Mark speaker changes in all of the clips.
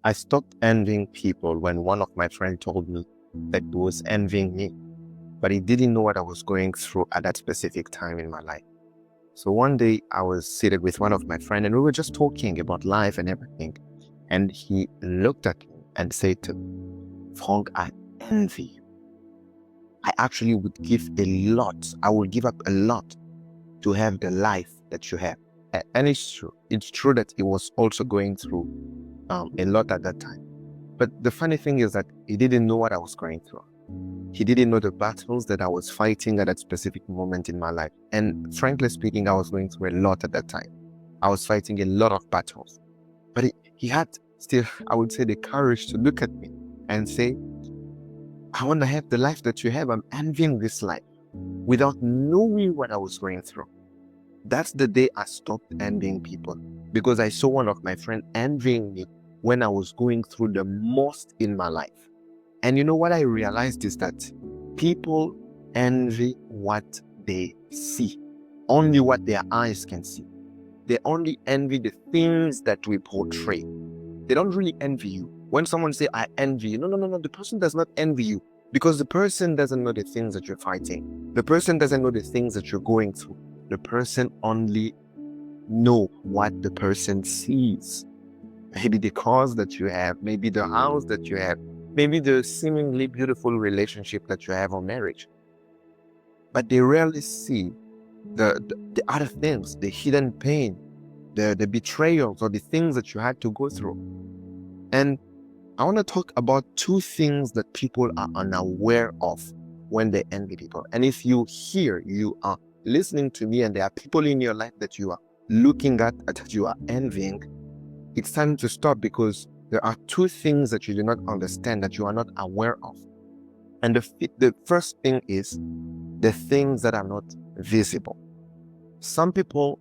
Speaker 1: I stopped envying people when one of my friends told me that he was envying me, but he didn't know what I was going through at that specific time in my life. So one day I was seated with one of my friends and we were just talking about life and everything. And he looked at me and said to me, Frank, I envy you. I actually would give a lot. I would give up a lot to have the life that you have. And it's true. It's true that he was also going through a lot at that time. But the funny thing is that he didn't know what I was going through. He didn't know the battles that I was fighting at that specific moment in my life. And frankly speaking, I was going through a lot at that time. I was fighting a lot of battles. But he had still, I would say, the courage to look at me and say, I want to have the life that you have. I'm envying this life without knowing what I was going through. That's the day I stopped envying people, because I saw one of my friends envying me when I was going through the most in my life. And you know what I realized is that people envy what they see, only what their eyes can see. They only envy the things that we portray. They don't really envy you. When someone say, I envy you, no, the person does not envy you, because the person doesn't know the things that you're fighting. The person doesn't know the things that you're going through. The person only know what the person sees. Maybe the cars that you have, maybe the house that you have, maybe the seemingly beautiful relationship that you have or marriage. But they rarely see the other things, the hidden pain, the betrayals or the things that you had to go through. And I want to talk about two things that people are unaware of when they envy people. And if you are listening to me and there are people in your life that you are looking at, that you are envying, it's time to stop, because there are two things that you do not understand, that you are not aware of. And the first thing is the things that are not visible. Some people,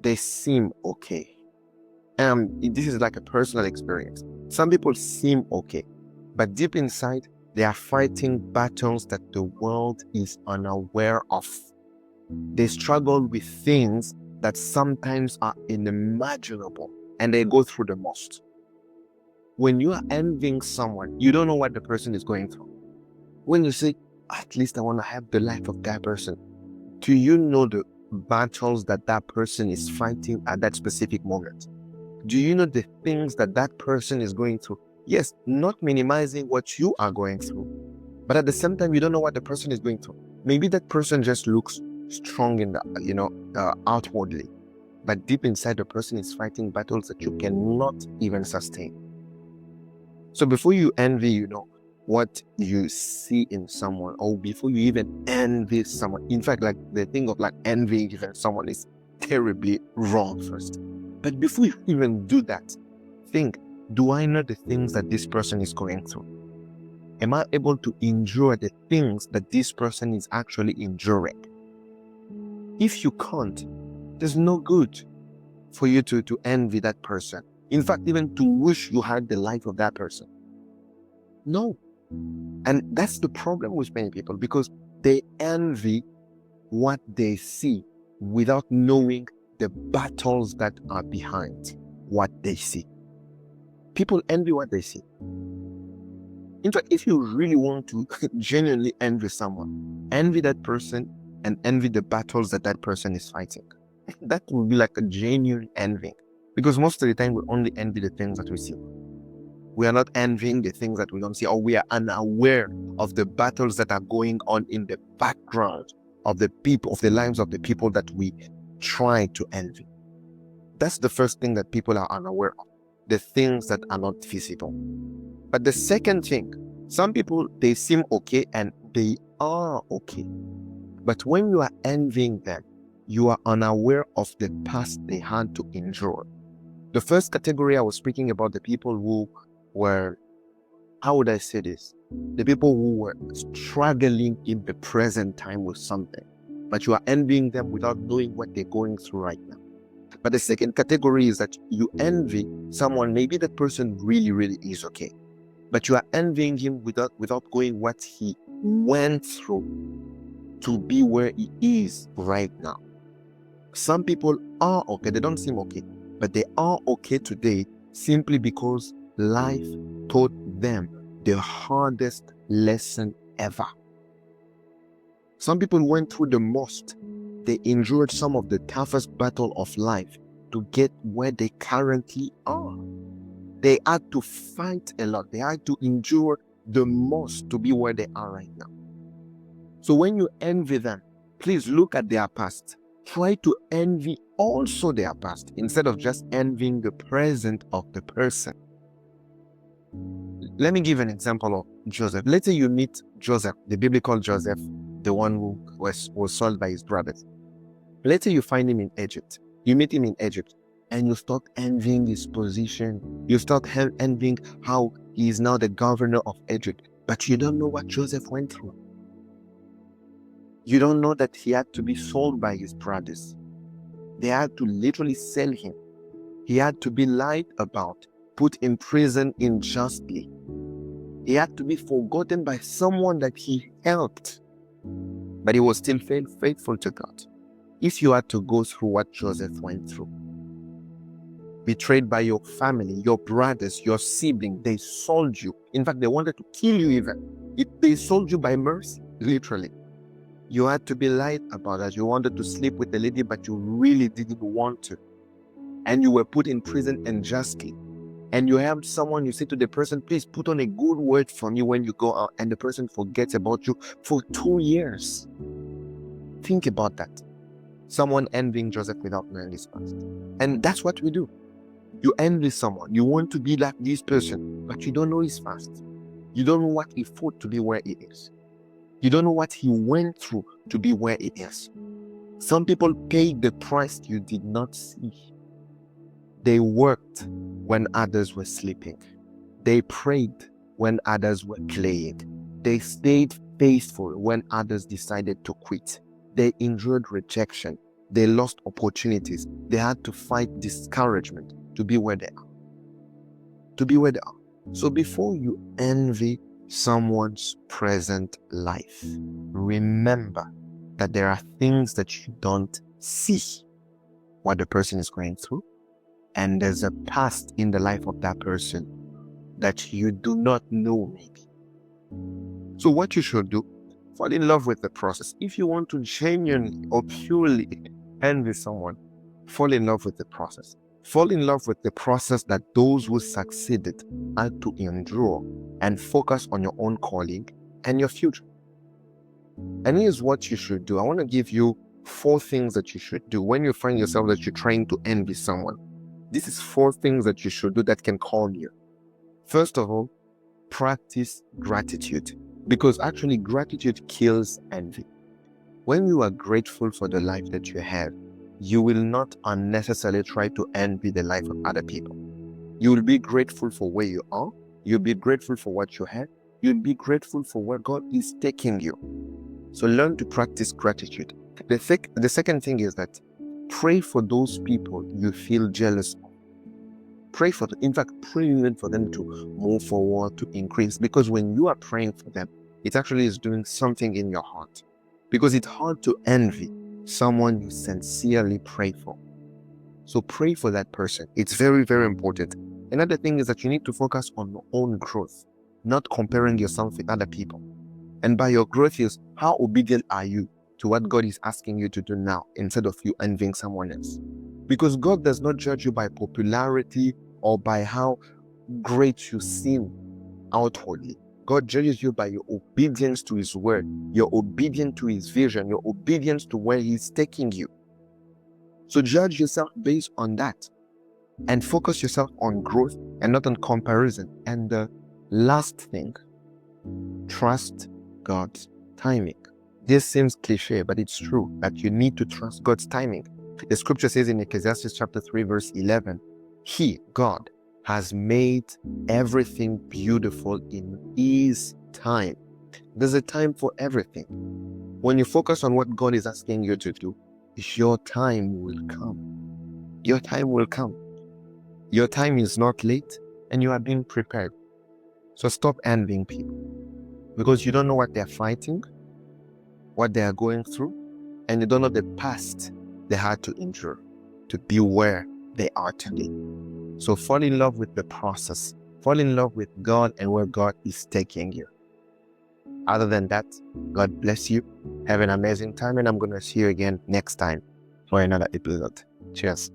Speaker 1: they seem okay. This is like a personal experience. Some people seem okay, but deep inside, they are fighting battles that the world is unaware of. They struggle with things that sometimes are unimaginable, and they go through the most. When you are envying someone, you don't know what the person is going through. When you say, at least I want to have the life of that person, do you know the battles that that person is fighting at that specific moment? Do you know the things that that person is going through? Yes, not minimizing what you are going through, but at the same time, you don't know what the person is going through. Maybe that person just looks strong in the, outwardly, but deep inside, the person is fighting battles that you cannot even sustain. So before you envy, what you see in someone, or before you even envy someone, in fact, like the thing of like envying even someone is terribly wrong first. But before you even do that, think, do I know the things that this person is going through? Am I able to endure the things that this person is actually enduring? If you can't, there's no good for you to envy that person. In fact, even to wish you had the life of that person. No. And that's the problem with many people, because they envy what they see without knowing the battles that are behind what they see. People envy what they see. In fact, if you really want to genuinely envy someone, envy that person and envy the battles that that person is fighting. That will be like a genuine envy, because most of the time we only envy the things that we see. We are not envying the things that we don't see, or we are unaware of the battles that are going on in the background of the people, of the lives of the people that we try to envy. That's the first thing that people are unaware of, the things that are not visible. But the second thing, some people, they seem okay and they are okay. But when you are envying them, you are unaware of the past they had to endure. The first category, I was speaking about the people who were, how would I say this? The people who were struggling in the present time with something, but you are envying them without knowing what they're going through right now. But the second category is that you envy someone, maybe that person really, really is okay, but you are envying him without knowing what he went through to be where he is right now. Some people are okay, they don't seem okay, but they are okay today simply because life taught them the hardest lesson ever. Some people went through the most. They endured some of the toughest battle of life to get where they currently are. They had to fight a lot. They had to endure the most to be where they are right now. So when you envy them, please look at their past. Try to envy also their past instead of just envying the present of the person. Let me give an example of Joseph. Let's say you meet Joseph, the biblical Joseph, the one who was sold by his brothers. Let's say you find him in Egypt. You meet him in Egypt and you start envying his position. You start envying how he is now the governor of Egypt. But you don't know what Joseph went through. You don't know that he had to be sold by his brothers. They had to literally sell him. He had to be lied about, put in prison unjustly. He had to be forgotten by someone that he helped. But he was still faithful to God. If you had to go through what Joseph went through, betrayed by your family, your brothers, your siblings, they sold you. In fact, they wanted to kill you even. They sold you by mercy, literally. You had to be lied about that. You wanted to sleep with the lady, but you really didn't want to. And you were put in prison unjustly. And you have someone, you say to the person, please put on a good word for me when you go out, and the person forgets about you for 2 years. Think about that. Someone envying Joseph without knowing his past. And that's what we do. You envy someone. You want to be like this person, but you don't know his past. You don't know what he fought to be where he is. You don't know what he went through to be where he is. Some people paid the price you did not see. They worked when others were sleeping. They prayed when others were playing. They stayed faithful when others decided to quit. They endured rejection. They lost opportunities. They had to fight discouragement to be where they are. To be where they are. So before you envy someone's present life, remember that there are things that you don't see what the person is going through, and there's a past in the life of that person that you do not know maybe. So what you should do, fall in love with the process. If you want to genuinely or purely envy someone, fall in love with the process. Fall in love with the process that those who succeeded had to endure, and focus on your own calling and your future. And here's what you should do. I want to give you 4 things that you should do when you find yourself that you're trying to envy someone. This is 4 things that you should do that can calm you. First of all, practice gratitude, because actually gratitude kills envy. When you are grateful for the life that you have, you will not unnecessarily try to envy the life of other people. You will be grateful for where you are. You'll be grateful for what you have. You'll be grateful for where God is taking you. So learn to practice gratitude. The second thing is that pray for those people you feel jealous of. Pray for them. In fact, pray even for them to move forward, to increase. Because when you are praying for them, it actually is doing something in your heart. Because it's hard to envy someone you sincerely pray for. So pray for that person. It's very, very important. Another thing is that you need to focus on your own growth, not comparing yourself with other people. And by your growth is how obedient are you to what God is asking you to do now, instead of you envying someone else. Because God does not judge you by popularity or by how great you seem outwardly. God judges you by your obedience to His word, your obedience to His vision, your obedience to where He's taking you. So judge yourself based on that, and focus yourself on growth and not on comparison. And the last thing, trust God's timing. This seems cliche, but it's true that you need to trust God's timing. The scripture says in Ecclesiastes chapter 3 verse 11, He, God, has made everything beautiful in His time. There's a time for everything. When you focus on what God is asking you to do, your time will come. Your time will come. Your time is not late, and you are being prepared. So stop envying people, because you don't know what they're fighting, what they are going through, and you don't know the past they had to endure to be where they are today. So fall in love with the process Fall in love with God and where God is taking you. Other than that, God bless you. Have an amazing time, and I'm going to see you again next time for another episode. Cheers.